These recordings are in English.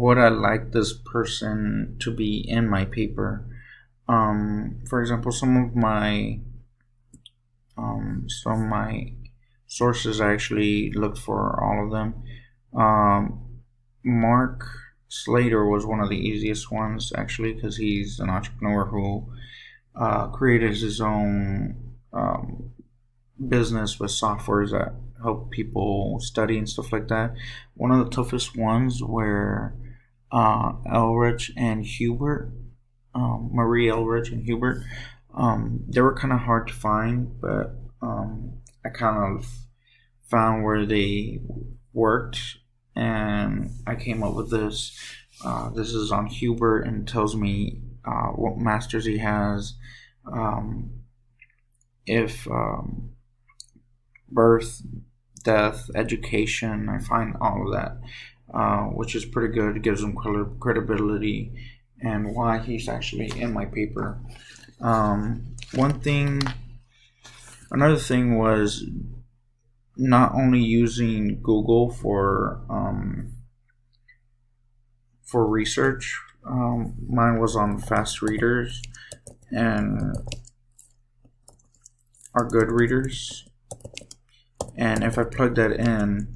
would I like this person to be in my paper? For example, some of my sources, I actually looked for all of them. Mark Slater was one of the easiest ones actually because he's an entrepreneur who created his own business with softwares that help people study and stuff like that. One of the toughest ones were Elrich and Hubert, Marie Elrich and Hubert. They were kind of hard to find, but I kind of found where they worked, and I came up with this. This is on Hubert and tells me what masters he has, um, if birth, death, education. I find all of that, which is pretty good. It gives him credibility and why he's actually in my paper. One thing, another thing was not only using Google for research. Mine was on fast readers and are good readers. And if I plug that in,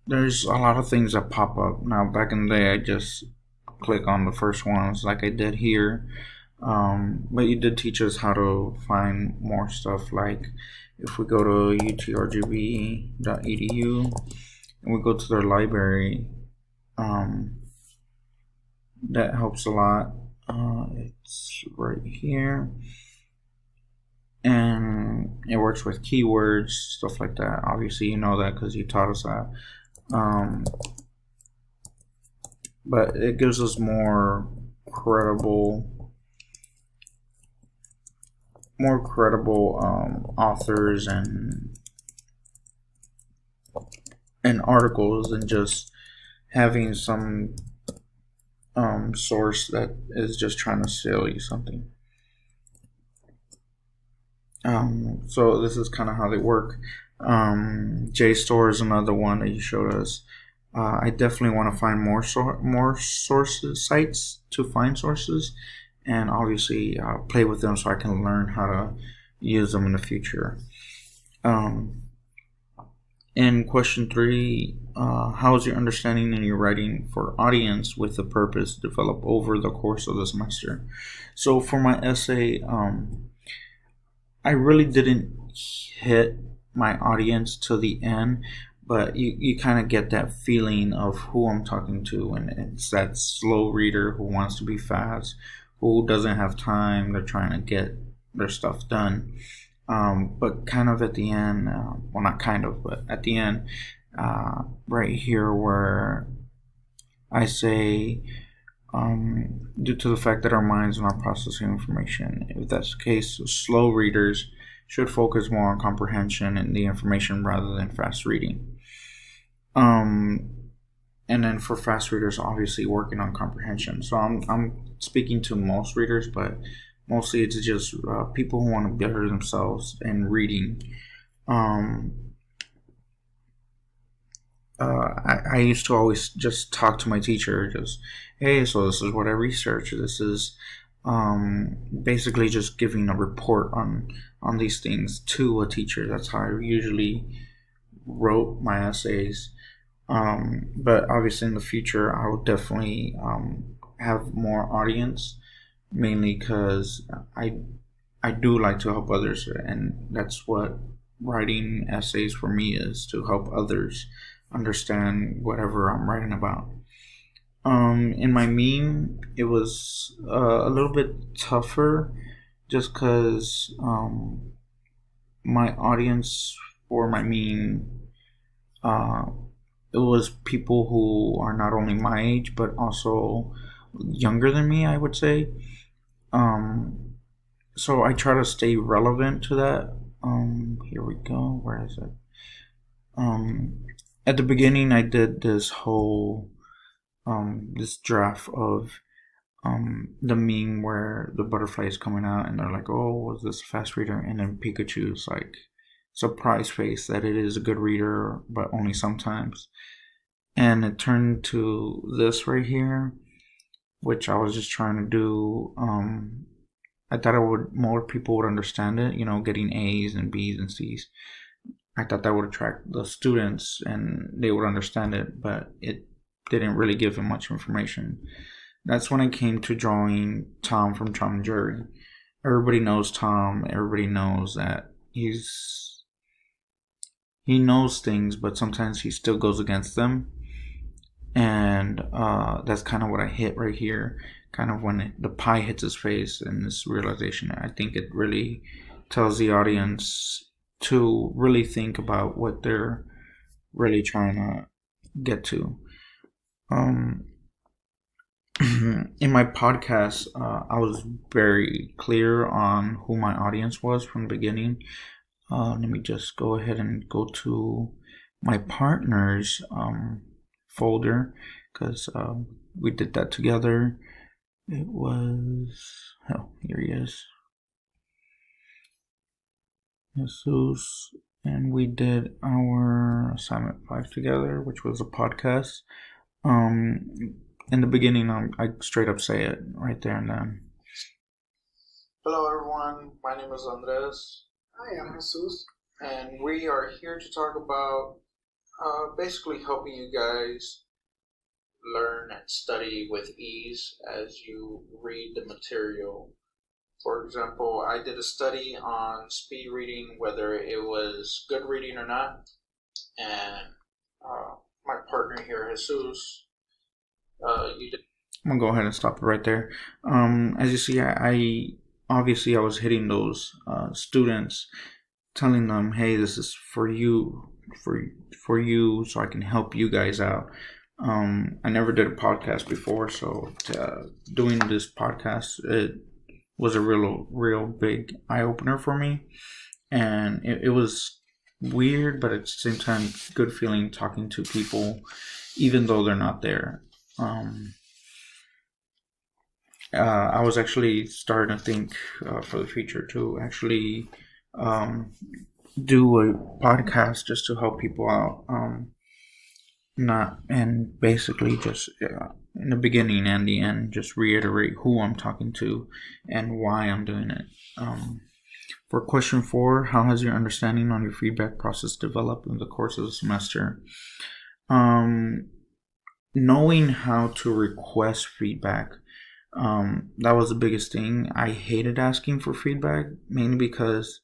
there's a lot of things that pop up. Now, back in the day, I just click on the first ones like I did here. But you did teach us how to find more stuff. Like if we go to utrgb.edu and we go to their library, that helps a lot. It's right here, and it works with keywords, stuff like that. Obviously, you know that because you taught us that. But it gives us credible more credible authors and articles than just having some source that is just trying to sell you something. So this is kind of how they work. JSTOR is another one that you showed us. I definitely want to find more sources, sites to find sources, and obviously play with them so I can learn how to use them in the future. In question 3, how is your understanding in your writing for audience with the purpose develop over the course of the semester? So for my essay, I really didn't hit my audience to the end, but you kind of get that feeling of who I'm talking to, and it's that slow reader who wants to be fast, who doesn't have time, they're trying to get their stuff done. But kind of at the end, well, not kind of, but at the end, right here where I say, due to the fact that our minds are not processing information, if that's the case, slow readers should focus more on comprehension and the information rather than fast reading. And then for fast readers, obviously working on comprehension. So I'm speaking to most readers, but mostly it's just people who want to better themselves in reading. I used to always just talk to my teacher, just, hey, so this is what I researched. This is basically just giving a report on these things to a teacher. That's how I usually wrote my essays. But obviously in the future, I will definitely have more audience, mainly because I do like to help others, and that's what writing essays for me is, to help others understand whatever I'm writing about. In my meme, it was a little bit tougher, just because my audience for my meme, it was people who are not only my age but also younger than me, I would say. So I try to stay relevant to that. Here we go. Where is it? At the beginning, I did this whole this draft of the meme where the butterfly is coming out and they're like, "Oh, was this a fast reader?" And then Pikachu's like surprise face that it is a good reader, but only sometimes. And it turned to this right here, which I was just trying to do. I thought more people would understand it, getting A's and B's and C's. I thought that would attract the students and they would understand it, but it didn't really give them much information. That's when I came to drawing Tom from Tom and Jerry. Everybody knows Tom. Everybody knows that he knows things, but sometimes he still goes against them. And that's kind of what I hit right here. Kind of when the pie hits his face and this realization. I think it really tells the audience to really think about what they're really trying to get to. In my podcast, I was very clear on who my audience was from the beginning. Let me just go ahead and go to my partners folder, because we did that together. It was, here he is, Jesus, and we did our assignment 5 together, which was a podcast. In the beginning, I straight up say it right there and then. Hello everyone, my name is Andres. Hi, I'm Jesus. And we are here to talk about basically helping you guys learn and study with ease as you read the material. For example, I did a study on speed reading, whether it was good reading or not, and my partner here, Jesus, you did. I'm gonna go ahead and stop it right there. As you see, I obviously I was hitting those students, telling them, "Hey, this is for you, for you, so I can help you guys out." I never did a podcast before, so doing this podcast, it was a real big eye opener for me, and it was weird, but at the same time, good feeling talking to people, even though they're not there. I was actually starting to think for the future to actually do a podcast just to help people out. Not and basically just in the beginning and the end, just reiterate who I'm talking to and why I'm doing it. For question 4, how has your understanding on your feedback process developed in the course of the semester? Knowing how to request feedback. That was the biggest thing. I hated asking for feedback, mainly because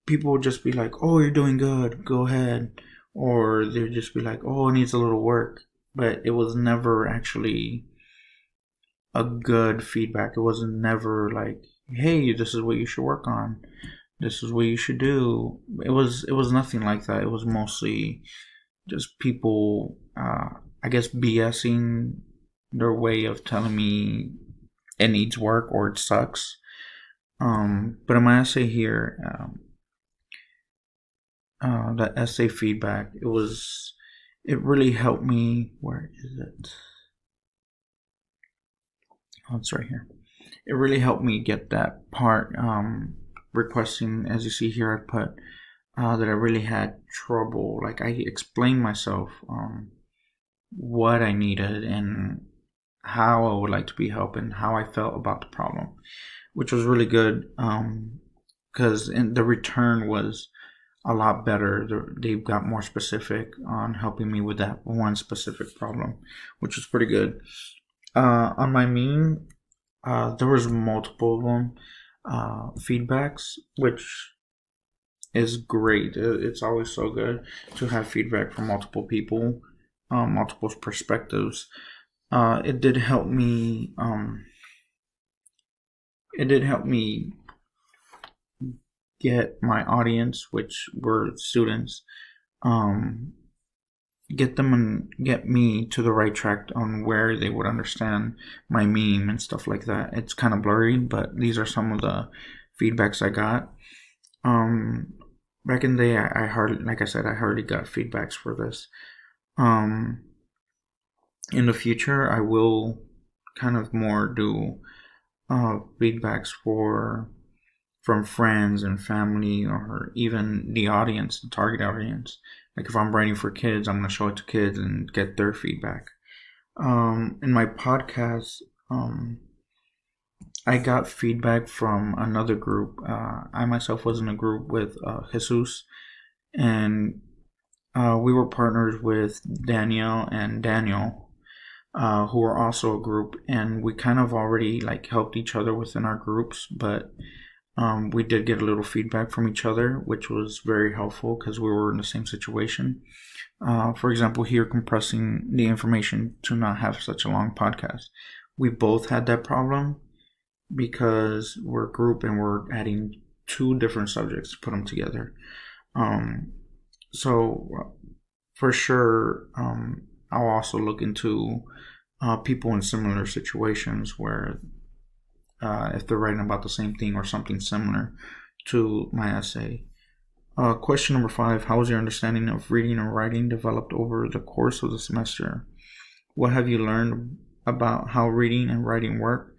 people would just be like, "Oh, you're doing good, go ahead," or they'd just be like, "Oh, it needs a little work," but it was never actually a good feedback. It wasn't never like, "Hey, this is what you should work on, this is what you should do." It was nothing like that. It was mostly just people, I guess, BSing their way of telling me it needs work or it sucks. But I'm gonna say here, the essay feedback, it really helped me. Where is it? Oh, it's right here. It really helped me get that part. Requesting, as you see here, I put that I really had trouble. Like, I explained myself what I needed and how I would like to be helped and how I felt about the problem, which was really good, because the return was a lot better. They got more specific on helping me with that one specific problem, which was pretty good. On my meme, there was multiple of them, feedbacks, which is great. It's always so good to have feedback from multiple people, multiple perspectives. It did help me. It did help me get my audience, which were students, get them and get me to the right track on where they would understand my meme and stuff like that. It's kind of blurry, but these are some of the feedbacks I got. Back in the day, I hardly, like I said, I hardly got feedbacks for this. In the future, I will kind of more do feedbacks for from friends and family, or even the audience, the target audience. Like if I'm writing for kids, I'm going to show it to kids and get their feedback. In my podcast, I got feedback from another group. I myself was in a group with Jesus, and we were partners with Danielle and Daniel, who are also a group, and we kind of already like helped each other within our groups, but we did get a little feedback from each other, which was very helpful because we were in the same situation. For example, here compressing the information to not have such a long podcast. We both had that problem because we're a group and we're adding two different subjects to put them together. So for sure, I'll also look into people in similar situations where if they're writing about the same thing or something similar to my essay. Question number 5. How has your understanding of reading and writing developed over the course of the semester? What have you learned about how reading and writing work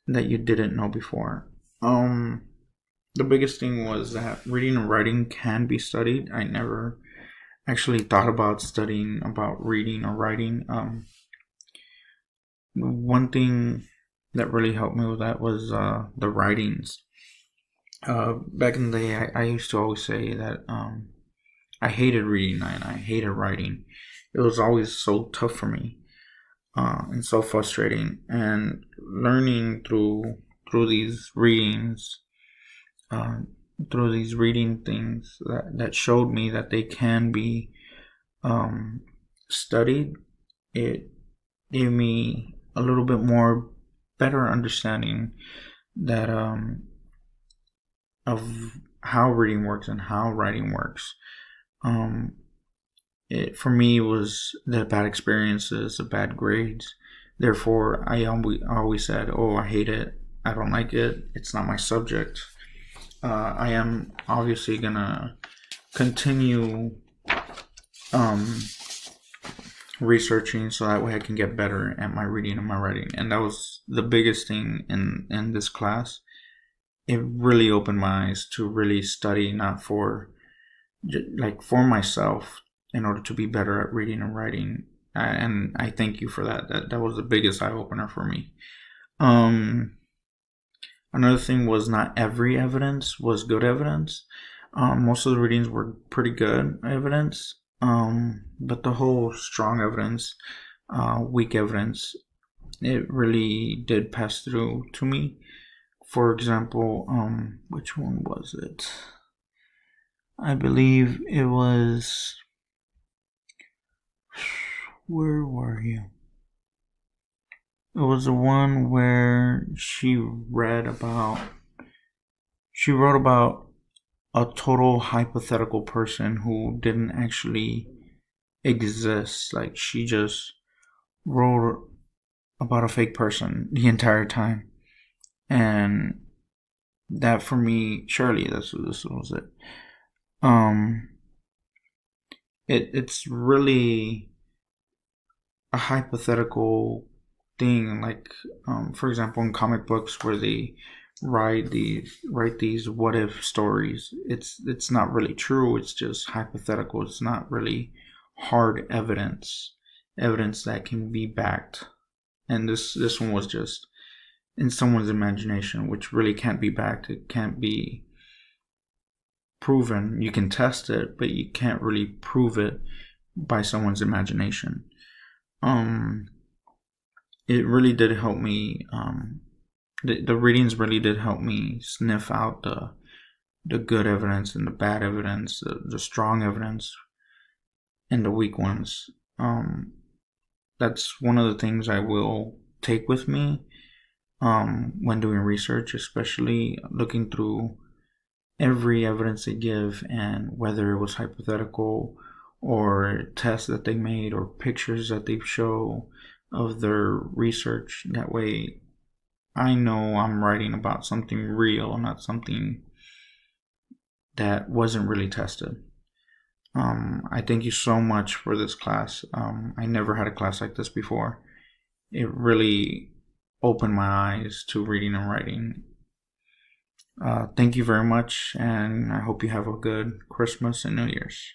that you didn't know before? The biggest thing was that reading and writing can be studied. I never actually thought about studying about reading or writing. One thing that really helped me with that was the writings. Back in the day, I used to always say that I hated reading and I hated writing. It was always so tough for me and so frustrating. And learning through these readings, through these reading things that showed me that they can be studied, it gave me a little bit more better understanding that of how reading works and how writing works. It for me was the bad experiences, the bad grades. Therefore, I always said, "Oh, I hate it. I don't like it. It's not my subject." I am obviously gonna continue researching so that way I can get better at my reading and my writing. And that was the biggest thing in this class. It really opened my eyes to really study, not for for myself, in order to be better at reading and writing. And I thank you for that. That was the biggest eye opener for me. Another thing was not every evidence was good evidence. Most of the readings were pretty good evidence, but the whole strong evidence, weak evidence, it really did pass through to me. For example, which one was it? I believe it was. Where were you? It was the one where she wrote about a total hypothetical person who didn't actually exist. Like she just wrote about a fake person the entire time. And that for me, surely this was it. It's really a hypothetical thing, like for example in comic books where they write these what if stories. It's not really true. It's just hypothetical. It's not really hard evidence that can be backed. And this one was just in someone's imagination, which really can't be backed. It can't be proven. You can test it, but you can't really prove it by someone's imagination. It really did help me. The readings really did help me sniff out the good evidence and the bad evidence, the strong evidence and the weak ones. That's one of the things I will take with me when doing research, especially looking through every evidence they give and whether it was hypothetical or tests that they made or pictures that they show of their research. That way I know I'm writing about something real, not something that wasn't really tested. I thank you so much for this class. I never had a class like this before. It really opened my eyes to reading and writing. Thank you very much, and I hope you have a good Christmas and New Year's.